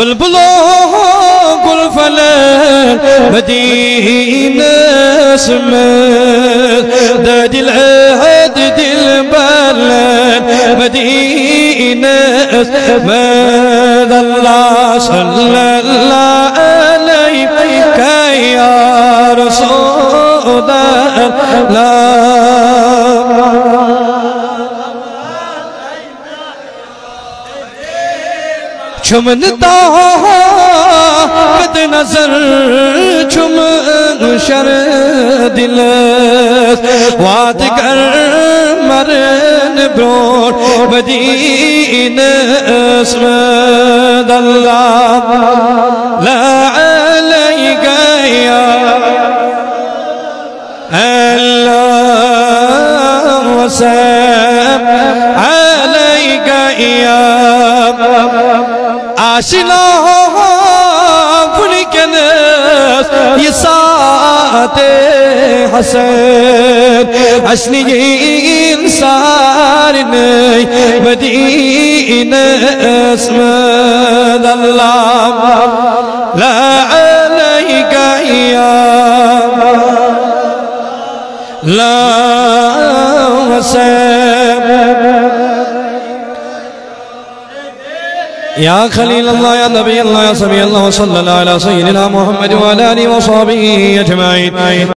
बुलबुलों गुल फलन मदीना में दिल हद दिल बलन मदीना में अल्लाह सल्लल्लाहु अलैहि या रसूल चुमनता कद नजर चुम शर दिल वाद कर मरन ब्रोड मदीना अल्लाह ला अलैका या अल्लाह वसल्लम अलैका या आशिना पुनिकनस ये साते हसन असली इंसान नहीं मदीना अस्मद अल्लाह ला अलैका या ला या खलील अल्लाह या नबी अल्लाह या समी अल्लाह सल्लल्लाहु अलैहि सय्यिदिना मुहम्मद व अला आलिहि व सहबिहि अजमाइन।